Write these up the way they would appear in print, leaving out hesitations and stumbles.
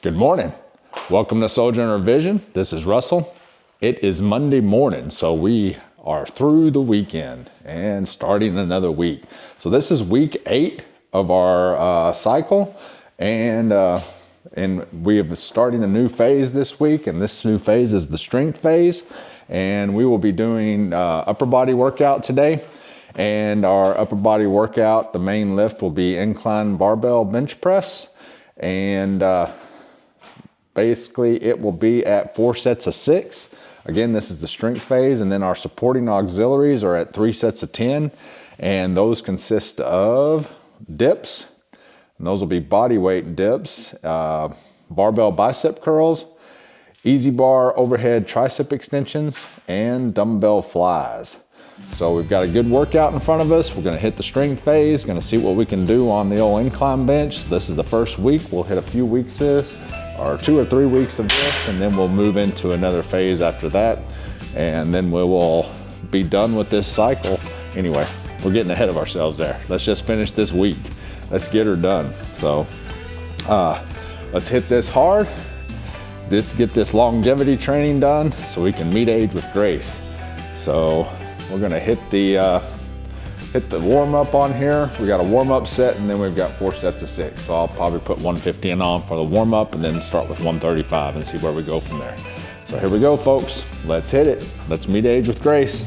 Good morning. Welcome to Sojourner Vision. This is Russell. It is Monday morning, so we are through the weekend and starting another week. So this is week 8 of our cycle, and we are starting a new phase this week, and this new phase is the strength phase, and we will be doing upper body workout today. And our upper body workout, the main lift will be incline barbell bench press, and basically it will be at 4 sets of 6. Again, this is the strength phase, and then our supporting auxiliaries are at 3 sets of 10, and those consist of dips, and those will be body weight dips, barbell bicep curls, easy bar overhead tricep extensions, and dumbbell flies. So we've got a good workout in front of us. We're gonna hit the strength phase, gonna see what we can do on the old incline bench. This is the first week. We'll hit a few weeks of this, or 2 or 3 weeks of this, and then we'll move into another phase after that. And then we will be done with this cycle. Anyway, we're getting ahead of ourselves there. Let's just finish this week. Let's get her done. So let's hit this hard. Let's get this longevity training done so we can meet age with grace. So we're gonna hit the warm up on here. We got a warm up set, and then we've got 4 sets of 6. So I'll probably put 150 on for the warm up, and then start with 135 and see where we go from there. So here we go, folks. Let's hit it. Let's meet age with grace.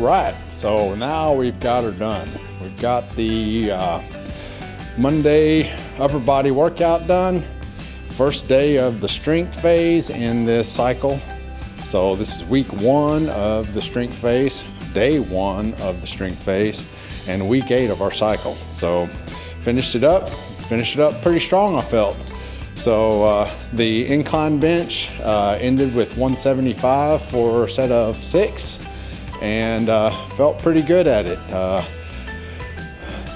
right, so now we've got her done. We've got the Monday upper body workout done. First day of the strength phase in this cycle. So this is week 1 of the strength phase, day 1 of the strength phase, and week 8 of our cycle. So finished it up pretty strong, I felt. So the incline bench ended with 175 for a set of 6, and felt pretty good at it.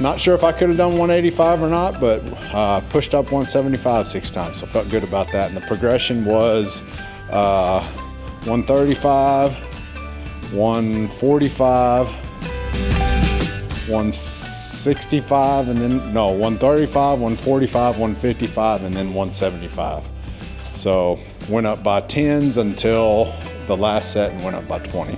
Not sure if I could have done 185 or not, but pushed up 175 6 times, so felt good about that. And the progression was 135, 145, 165, and then, no, 135, 145, 155, and then 175. So went up by 10s until the last set and went up by 20.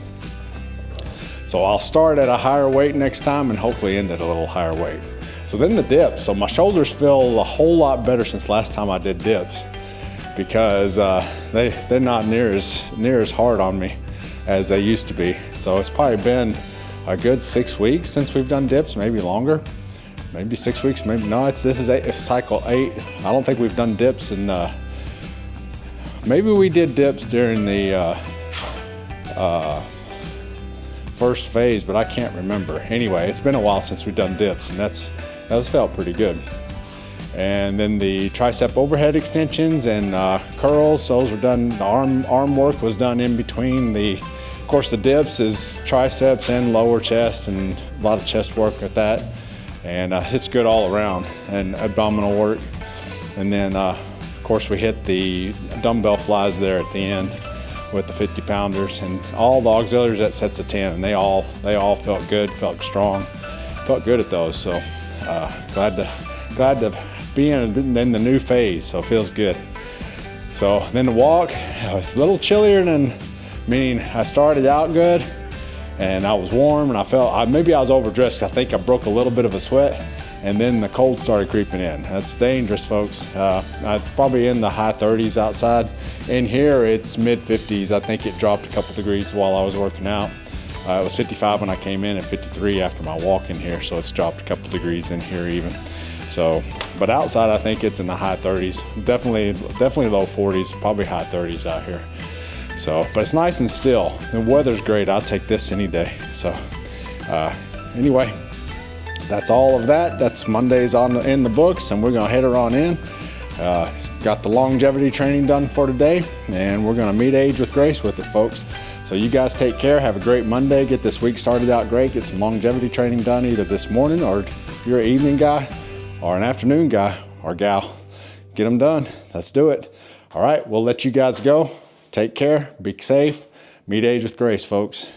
So I'll start at a higher weight next time and hopefully end at a little higher weight. So then the dips. So my shoulders feel a whole lot better since last time I did dips, because they're not near as hard on me as they used to be. So it's probably been a good 6 weeks since we've done dips, maybe longer, maybe 6 weeks, maybe no. This is cycle 8. I don't think we've done dips, and maybe we did dips during the first phase, but I can't remember. Anyway, it's been a while since we've done dips, and that's felt pretty good. And then the tricep overhead extensions and curls, those were done. The arm work was done in between. Of course, the dips is triceps and lower chest, and a lot of chest work with that. And it's good all around, and abdominal work. And then, of course, we hit the dumbbell flies there at the end with the 50 pounders, and all the auxiliaries at sets of 10, and they all felt good, felt strong, felt good at those. So glad to be in the new phase, so it feels good. So then the walk, it's a little chillier than, meaning I started out good and I was warm, and I felt maybe I was overdressed. I think I broke a little bit of a sweat, and then the cold started creeping in. That's dangerous, folks. It's probably in the high 30s outside. In here, it's mid 50s. I think it dropped a couple degrees while I was working out. It was 55 when I came in and 53 after my walk in here, so it's dropped a couple degrees in here even. So, but outside, I think it's in the high 30s. Definitely low 40s, probably high 30s out here. So, but it's nice and still. The weather's great. I'll take this any day. So, anyway, that's all of that. That's Monday's in the books, and we're gonna head her on in. Got the longevity training done for today, and we're gonna meet age with grace with it, folks. So you guys take care. Have a great Monday. Get this week started out great. Get some longevity training done either this morning, or if you're an evening guy or an afternoon guy or gal, get them done. Let's do it. All right, we'll let you guys go. Take care. Be safe. Meet age with grace, folks.